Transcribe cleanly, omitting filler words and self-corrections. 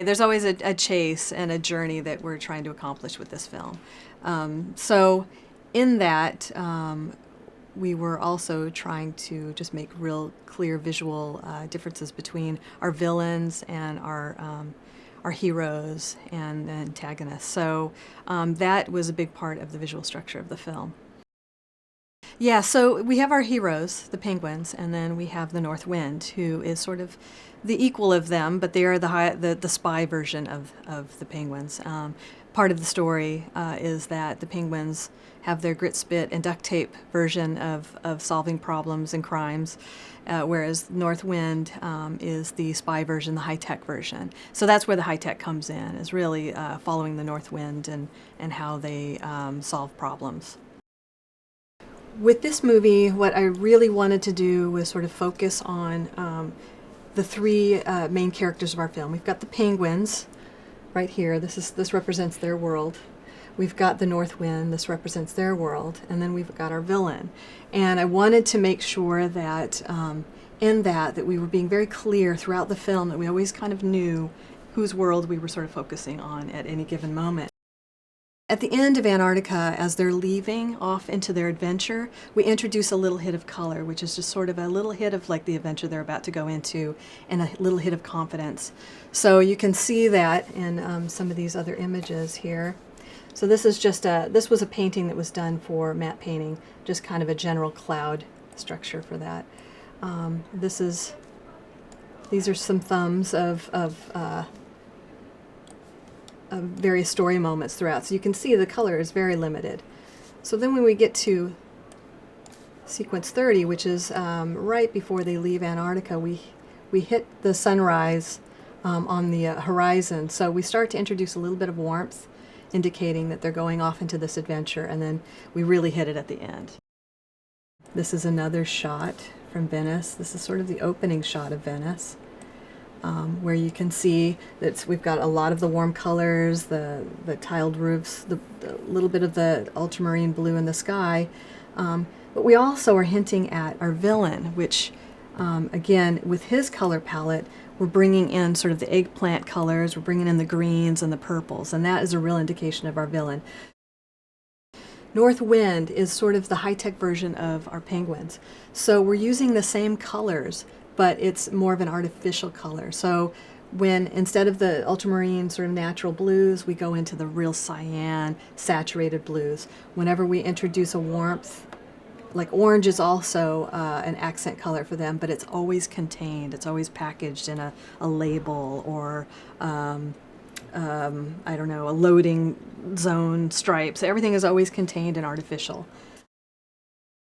There's always a chase and a journey that we're trying to accomplish with this film. So in that, we were also trying to just make real clear visual differences between our villains and our heroes and antagonists. So that was a big part of the visual structure of the film. Yeah, so we have our heroes, the penguins, and then we have the North Wind, who is sort of the equal of them, but they are the spy version of the penguins. Part of the story is that the penguins have their grit, spit, and duct tape version of solving problems and crimes, whereas North Wind is the spy version, the high-tech version. So that's where the high-tech comes in, is really following the North Wind and how they solve problems. With this movie, what I really wanted to do was sort of focus on the three main characters of our film. We've got the penguins right here. This represents their world. We've got the North Wind. This represents their world. And then we've got our villain. And I wanted to make sure that in that we were being very clear throughout the film, that we always kind of knew whose world we were sort of focusing on at any given moment. At the end of Antarctica, as they're leaving off into their adventure, we introduce a little hit of color, which is just sort of a little hit of like the adventure they're about to go into, and a little hit of confidence. So you can see that in some of these other images here. So this is just this was a painting that was done for matte painting, just kind of a general cloud structure for that. These are some thumbs of various story moments throughout. So you can see the color is very limited. So then when we get to sequence 30, which is right before they leave Antarctica, we hit the sunrise on the horizon. So we start to introduce a little bit of warmth, indicating that they're going off into this adventure, and then we really hit it at the end. This is another shot from Venice. This is sort of the opening shot of Venice. Where you can see that we've got a lot of the warm colors, the tiled roofs, the little bit of the ultramarine blue in the sky. But we also are hinting at our villain, which, again, with his color palette, we're bringing in sort of the eggplant colors, we're bringing in the greens and the purples, and that is a real indication of our villain. North Wind is sort of the high-tech version of our penguins. So we're using the same colors, but it's more of an artificial color. So when instead of the ultramarine sort of natural blues, we go into the real cyan, saturated blues. Whenever we introduce a warmth, like orange is also an accent color for them, but it's always contained. It's always packaged in a label or I don't know, a loading zone stripes. Everything is always contained and artificial.